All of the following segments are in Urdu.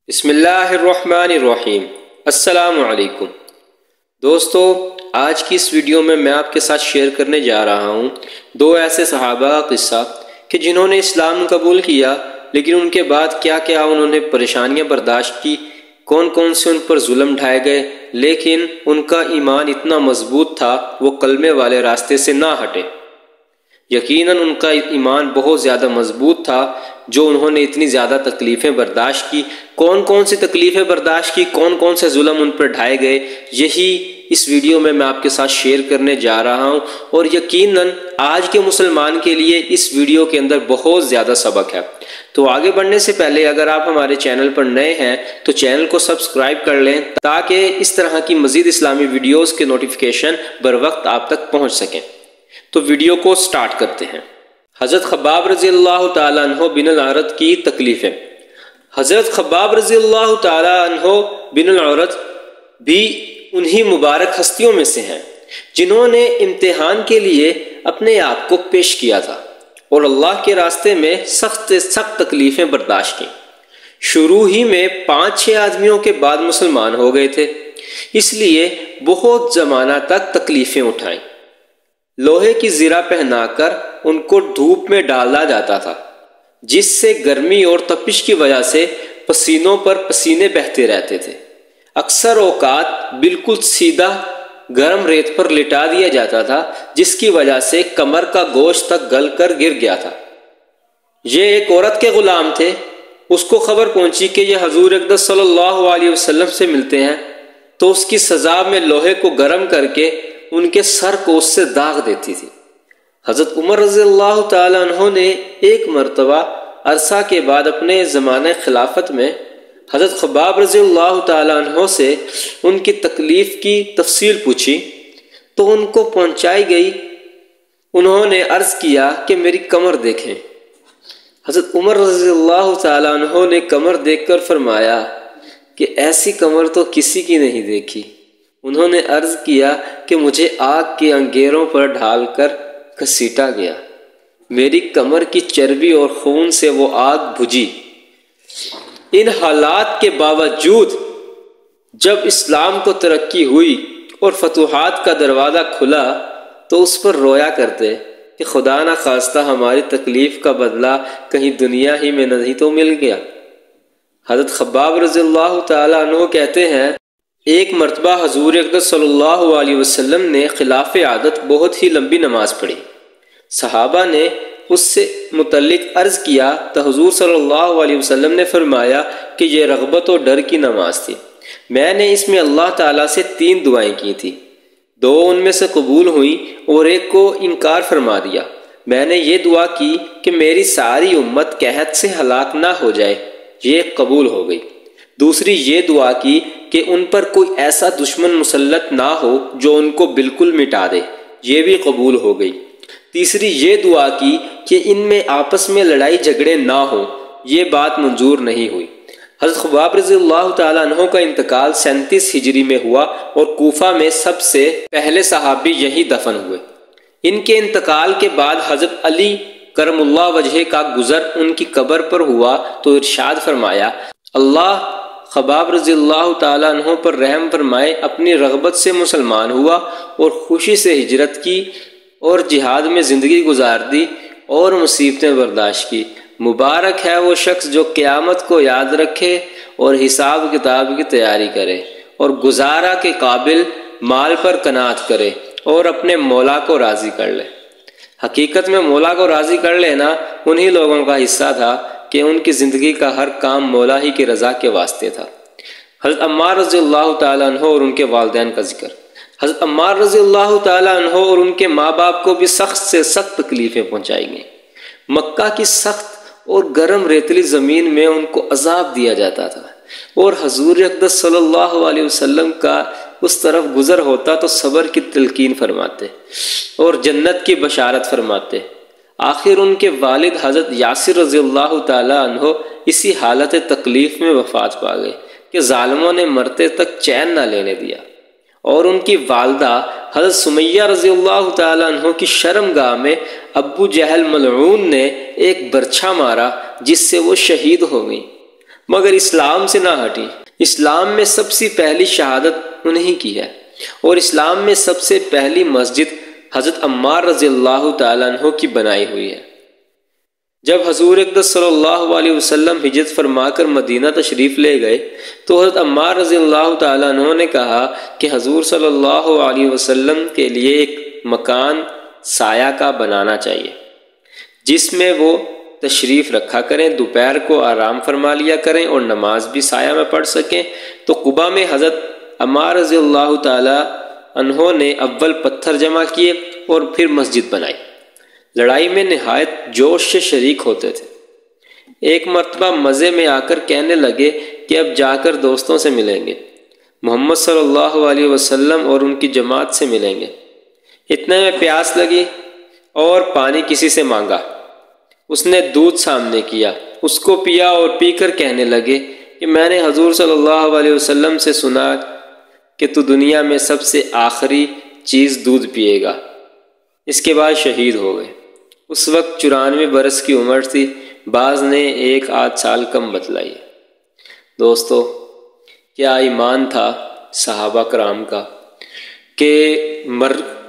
بسم اللہ الرحمن الرحیم۔ السلام علیکم دوستو، آج کی اس ویڈیو میں آپ کے ساتھ شیئر کرنے جا رہا ہوں دو ایسے صحابہ کا قصہ کہ جنہوں نے اسلام قبول کیا، لیکن ان کے بعد کیا کیا انہوں نے پریشانیاں برداشت کی، کون کون سے ان پر ظلم ڈھائے گئے، لیکن ان کا ایمان اتنا مضبوط تھا وہ کلمے والے راستے سے نہ ہٹے۔ یقیناً ان کا ایمان بہت زیادہ مضبوط تھا جو انہوں نے اتنی زیادہ تکلیفیں برداشت کی۔ کون کون سی تکلیفیں برداشت کی، کون کون سے ظلم ان پر ڈھائے گئے، یہی اس ویڈیو میں آپ کے ساتھ شیئر کرنے جا رہا ہوں، اور یقیناً آج کے مسلمان کے لیے اس ویڈیو کے اندر بہت زیادہ سبق ہے۔ تو آگے بڑھنے سے پہلے اگر آپ ہمارے چینل پر نئے ہیں تو چینل کو سبسکرائب کر لیں تاکہ اس طرح کی مزید اسلامی ویڈیوز کے نوٹیفیکیشن بر وقت آپ تک پہنچ سکیں۔ تو ویڈیو کو سٹارٹ کرتے ہیں۔ حضرت خباب رضی اللہ تعالیٰ عنہ بن العرت کی تکلیفیں۔ حضرت خباب رضی اللہ تعالیٰ عنہ بن العرت بھی انہی مبارک ہستیوں میں سے ہیں جنہوں نے امتحان کے لیے اپنے آپ کو پیش کیا تھا اور اللہ کے راستے میں سخت سے سخت تکلیفیں برداشت کی۔ شروع ہی میں 5-6 آدمیوں کے بعد مسلمان ہو گئے تھے، اس لیے بہت زمانہ تک تکلیفیں اٹھائیں۔ لوہے کی زرہ پہنا کر ان کو دھوپ میں ڈالا جاتا تھا، جس سے گرمی اور تپش کی وجہ سے پسینوں پر پسینے بہتے رہتے تھے۔ اکثر اوقات بالکل سیدھا گرم ریت پر لٹا دیا جاتا تھا، جس کی وجہ سے کمر کا گوشت تک گل کر گر گیا تھا۔ یہ ایک عورت کے غلام تھے، اس کو خبر پہنچی کہ یہ حضور اقدس صلی اللہ علیہ وسلم سے ملتے ہیں، تو اس کی سزا میں لوہے کو گرم کر کے ان کے سر کو اس سے داغ دیتی تھی۔ حضرت عمر رضی اللہ تعالیٰ عنہ نے ایک مرتبہ عرصہ کے بعد اپنے زمانہ خلافت میں حضرت خباب رضی اللہ تعالیٰ عنہ سے ان کی تکلیف کی تفصیل پوچھی تو ان کو پہنچائی گئی۔ انہوں نے عرض کیا کہ میری کمر دیکھیں۔ حضرت عمر رضی اللہ تعالیٰ عنہ نے کمر دیکھ کر فرمایا کہ ایسی کمر تو کسی کی نہیں دیکھی۔ انہوں نے عرض کیا کہ مجھے آگ کے انگیروں پر ڈھال کر گھسیٹا گیا، میری کمر کی چربی اور خون سے وہ آگ بجھی۔ ان حالات کے باوجود جب اسلام کو ترقی ہوئی اور فتوحات کا دروازہ کھلا تو اس پر رویا کرتے کہ خدا نہ خواستہ ہماری تکلیف کا بدلہ کہیں دنیا ہی میں نہیں تو مل گیا۔ حضرت خباب رضی اللہ تعالیٰ عنہ کہتے ہیں، ایک مرتبہ حضور اقدس صلی اللہ علیہ وسلم نے خلاف عادت بہت ہی لمبی نماز پڑھی۔ صحابہ نے اس سے متعلق عرض کیا تو حضور صلی اللہ علیہ وسلم نے فرمایا کہ یہ رغبت و ڈر کی نماز تھی۔ میں نے اس میں اللہ تعالیٰ سے 3 دعائیں کی تھی، 2 ان میں سے قبول ہوئیں اور ایک کو انکار فرما دیا۔ میں نے یہ دعا کی کہ میری ساری امت قحط سے ہلاک نہ ہو جائے، یہ قبول ہو گئی۔ دوسری یہ دعا کی کہ ان پر کوئی ایسا دشمن مسلط نہ ہو جو ان کو بالکل مٹا دے، یہ بھی قبول ہو گئی۔ تیسری یہ دعا کی کہ ان میں آپس میں لڑائی جھگڑے نہ ہوں، یہ بات منظور نہیں ہوئی۔ حضرت خباب رضی اللہ تعالیٰ عنہ کا انتقال 37 ہجری میں ہوا اور کوفہ میں سب سے پہلے صحابی یہی دفن ہوئے۔ ان کے انتقال کے بعد حضرت علی کرم اللہ وجہ کا گزر ان کی قبر پر ہوا تو ارشاد فرمایا، اللہ خباب رضی اللہ تعالیٰ عنہ پر رحم فرمائے، اپنی رغبت سے مسلمان ہوا اور خوشی سے ہجرت کی اور جہاد میں زندگی گزار دی اور مصیبتیں برداشت کی۔ مبارک ہے وہ شخص جو قیامت کو یاد رکھے اور حساب کتاب کی تیاری کرے اور گزارا کے قابل مال پر قناعت کرے اور اپنے مولا کو راضی کر لے۔ حقیقت میں مولا کو راضی کر لینا انہی لوگوں کا حصہ تھا کہ ان کی زندگی کا ہر کام مولا ہی کی رضا کے واسطے تھا۔ حضرت عمار رضی اللہ تعالیٰ عنہ اور ان کے والدین کا ذکر۔ حضرت عمار رضی اللہ تعالیٰ عنہ اور ان کے ماں باپ کو بھی سخت سے سخت تکلیفیں پہنچائی گئیں۔ مکہ کی سخت اور گرم ریتلی زمین میں ان کو عذاب دیا جاتا تھا اور حضور اقدس صلی اللہ علیہ وسلم کا اس طرف گزر ہوتا تو صبر کی تلقین فرماتے اور جنت کی بشارت فرماتے۔ آخر ان کے والد حضرت یاسر رضی اللہ تعالیٰ عنہ اسی حالت تکلیف میں وفات پا گئے کہ ظالموں نے مرتے تک چین نہ لینے دیا، اور ان کی والدہ حضرت سمیہ رضی اللہ تعالیٰ عنہ کی شرمگاہ میں ابو جہل ملعون نے ایک برچھا مارا جس سے وہ شہید ہو گئی۔ مگر اسلام سے نہ ہٹی۔ اسلام میں سب سے پہلی شہادت انہیں کی ہے، اور اسلام میں سب سے پہلی مسجد حضرت عمار رضی اللہ تعالیٰ عنہ کی بنائی ہوئی ہے۔ جب حضور اقدس صلی اللہ علیہ وسلم ہجرت فرما کر مدینہ تشریف لے گئے تو حضرت عمار رضی اللہ تعالیٰ عنہ نے کہا کہ حضور صلی اللہ علیہ وسلم کے لیے ایک مکان سایہ کا بنانا چاہیے جس میں وہ تشریف رکھا کریں، دوپہر کو آرام فرما لیا کریں اور نماز بھی سایہ میں پڑھ سکیں۔ تو قباء میں حضرت عمار رضی اللہ تعالیٰ عنہ نے اول پتھر جمع کیے اور پھر مسجد بنائی۔ لڑائی میں نہایت جوش سے شریک ہوتے تھے۔ ایک مرتبہ مزے میں آ کر کہنے لگے کہ اب جا کر دوستوں سے ملیں گے، محمد صلی اللہ علیہ وسلم اور ان کی جماعت سے ملیں گے۔ اتنے میں پیاس لگی اور پانی کسی سے مانگا۔ اس نے دودھ سامنے کیا، اس کو پیا اور پی کر کہنے لگے کہ میں نے حضور صلی اللہ علیہ وسلم سے سنا کہ تو دنیا میں سب سے آخری چیز دودھ پیے گا۔ اس کے بعد شہید ہو گئے۔ اس وقت 94 برس کی عمر تھی، بعض نے 1-8 سال کم بتلائی۔ دوستو، کیا ایمان تھا صحابہ کرام کا کہ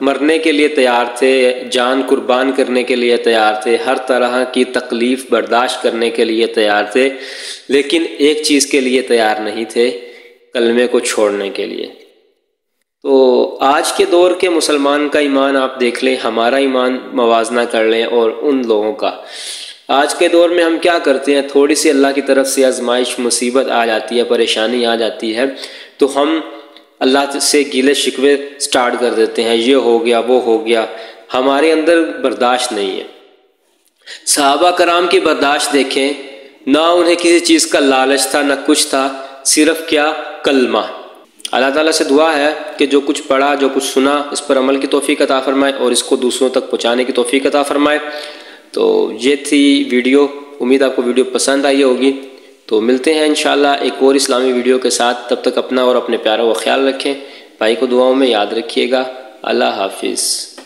مرنے کے لیے تیار تھے، جان قربان کرنے کے لیے تیار تھے، ہر طرح کی تکلیف برداشت کرنے کے لیے تیار تھے، لیکن ایک چیز کے لیے تیار نہیں تھے، کلمے کو چھوڑنے کے لیے۔ تو آج کے دور کے مسلمان کا ایمان آپ دیکھ لیں، ہمارا ایمان موازنہ کر لیں اور ان لوگوں کا۔ آج کے دور میں ہم کیا کرتے ہیں، تھوڑی سی اللہ کی طرف سے آزمائش مصیبت آ جاتی ہے، پریشانی آ جاتی ہے تو ہم اللہ سے گیلے شکوے سٹارٹ کر دیتے ہیں، یہ ہو گیا وہ ہو گیا، ہمارے اندر برداشت نہیں ہے۔ صحابہ کرام کی برداشت دیکھیں، نہ انہیں کسی چیز کا لالچ تھا نہ کچھ تھا، صرف کیا، کلمہ۔ اللہ تعالیٰ سے دعا ہے کہ جو کچھ پڑھا، جو کچھ سنا، اس پر عمل کی توفیق عطا فرمائے اور اس کو دوسروں تک پہنچانے کی توفیق عطا فرمائے۔ تو یہ تھی ویڈیو، امید آپ کو ویڈیو پسند آئی ہوگی۔ تو ملتے ہیں انشاءاللہ ایک اور اسلامی ویڈیو کے ساتھ، تب تک اپنا اور اپنے پیاروں کا خیال رکھیں، بھائی کو دعاؤں میں یاد رکھیے گا۔ اللہ حافظ۔